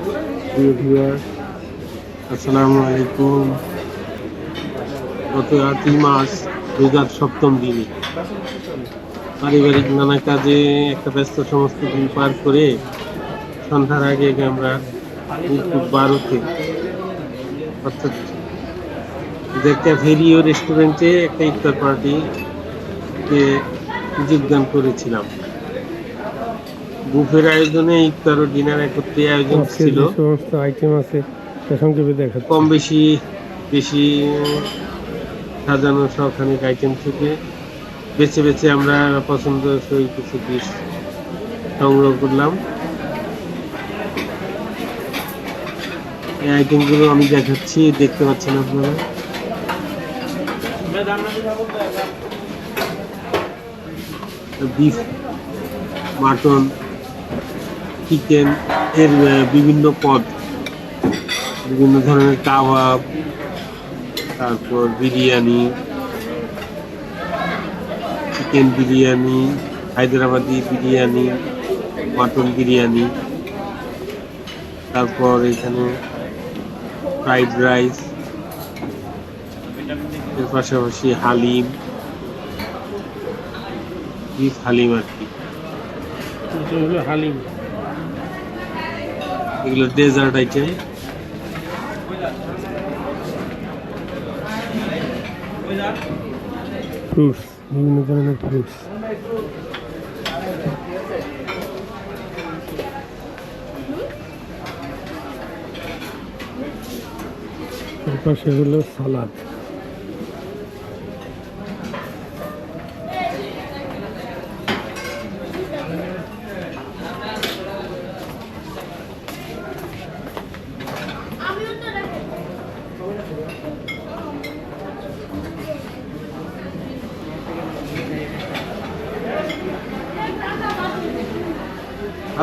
প্রিয় ভিউয়ার, আসসালামু আলাইকুম। গত 8ই মার্চ রোজার 7ম দিনে পারিবারিক নানা কাজে একটা ব্যস্ত সমস্ত দিন পার করে সন্ধ্যার আগে আমরা মিরপুর 12-তে অর্থাৎ ক্যাফেরি ও রেস্টুরেন্টে একটা ইফতার পার্টিতে যোগদান করেছিলাম। বুফের আয়োজনে ইফতার ও ডিনার একত্রে আয়োজন ছিল। সমস্ত আইটেম আছে কম বেশি সাজানো শখানেক আইটেম থেকে বেছে বেছে আমরা পছন্দসই কিছু ডিশ সংগ্রহ করলাম। এই আইটেমগুলো আমি দেখাচ্ছি, দেখতে পাচ্ছেন আপনারা। বিফ, মাটন, চিকেন এর বিভিন্ন পদ, বিভিন্ন ধরনের কাবাব, তারপর বিরিয়ানি, চিকেন বিরিয়ানি, হায়দ্রাবাদি বিরিয়ানি, মাটন বিরিয়ানি, তারপর এখানে ফ্রাইড রাইস, এর পাশাপাশি হালিম, বিফ হালিম আর কি। হালিম, এগুলো ডেজার্ট আইটেম। ফ্রুটস, বিভিন্ন ধরনের ফ্রুটস। এর পাশে হলো সালাদ।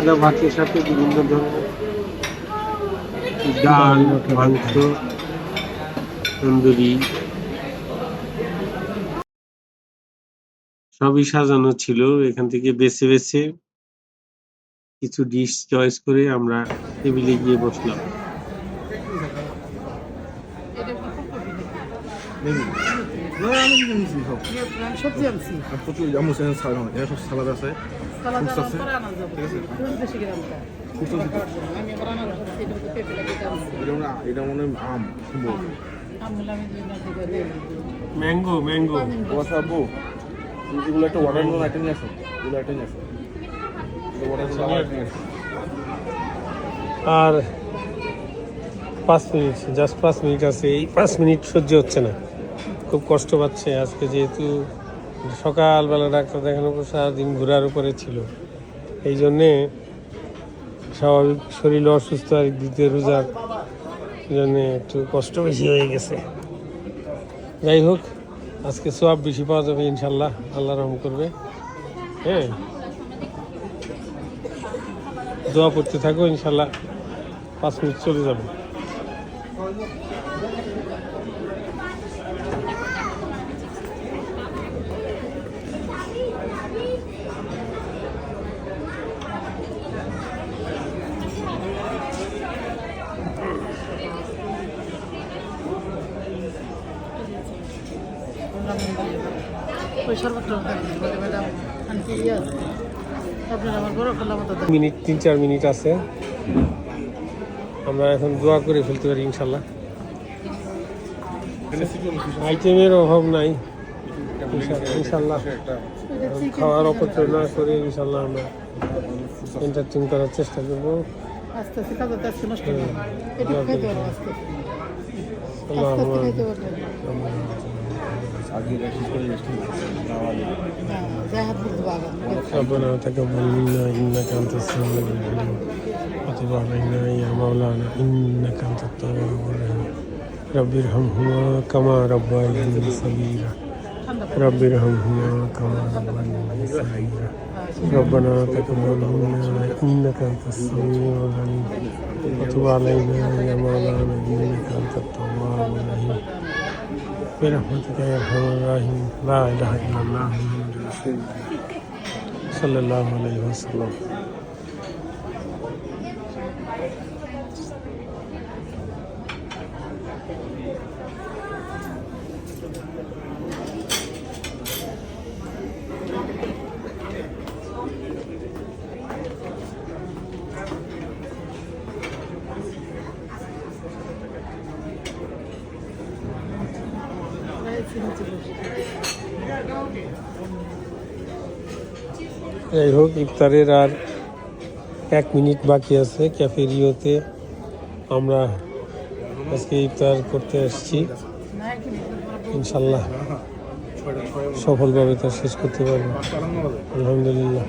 সাদা ভাতের সাথে বিভিন্ন ধরনের ডাল, মাংস, তন্দুরি সবই সাজানো ছিল। এখান থেকে বেছে বেছে কিছু ডিশ চয়েস করে আমরা টেবিলে গিয়ে বসলাম। সবজি আনছি, প্রচুর আমার সালাদ এখানে সব সালাদ আছে, সালাদ fruits আছে, আনা যাবে। ঠিক আছে? fruits বেশি করে আনতে হবে। আমি আবার আনার সাথে এটা তো পেঁপে লাগিয়ে আনছি। এটা মনে হয় আম সুন্দর আম হলে আমি দুই মাস থেকে দিয়ে দিই। ম্যাঙ্গো ওয়াসা বউ এগুলো একটা ওয়াটারমেলন আইটেম নিয়ে আসো, এগুলো আইটেম নিয়ে আসো, ওয়াটারমেলন আইটেম নিয়ে আসো। আর 5 মিনিট, জাস্ট 5 মিনিট আছে। এই 5 মিনিট সহ্য হচ্ছে না, খুব কষ্ট পাচ্ছে আজকে, যেহেতু সকালবেলা ডাক্তার দেখানোর পর সারাদিন ঘোরার উপরে ছিল। এই জন্যে স্বাভাবিক শরীর অসুস্থ, আর দ্বিতীয় রোজার জন্যে একটু কষ্ট বেশি হয়ে গেছে। যাই হোক, আজকে সওয়াব বেশি পাওয়া যাবে ইনশাল্লাহ, আল্লাহ রহম করবে। হ্যাঁ, দোয়া করতে থাকো, ইনশাল্লাহ 5 মিনিট চলে যাবে। ওই শরবতটা বলে ম্যাডাম আনতে ইয়ে আপনার আমার বড় করলাম তো মিনিট 3-4 মিনিট আছে, আমরা এখন দোয়া করে ফেলতে পারি ইনশাল্লাহ। আইটেমের অভাব নাই ইনশাল্লাহ। খাওয়ার অপচয় না করে ইনশাল্লাহ আমরা এন্টারটেইন করার চেষ্টা করবো। আস্তে আস্তে কাজ আজকে নষ্ট হবে না, এটা খাইতে পারবো আজকে, আল্লাহ আস্তে আস্তে খাইতে পারবো। হ্যাঁ, হাত বলতে পারবো। ربنا تقبل منا إنك أنت السميع العليم وتب علينا يا مولانا إنك أنت التواب الرحيم رب ارحمهما كما ربياني صغيرا رب ارحمهما كما ربياني صغيرا ربنا تقبل منا إنك أنت السميع العليم وتب علينا يا مولانا إنك أنت التواب الرحيم برحمتك يا أرحم الراحمين لا إله إلا الله محمد رسول الله সাল্লাল্লাহু আলাইহি ওয়াসাল্লাম। যাই হোক, ইফতারের আর 1 মিনিট বাকি আছে। ক্যাফেরিওতে আমরা আজকে ইফতার করতে এসেছি। ইনশাল্লাহ সফলভাবে তা শেষ করতে পারবো, আলহামদুলিল্লাহ।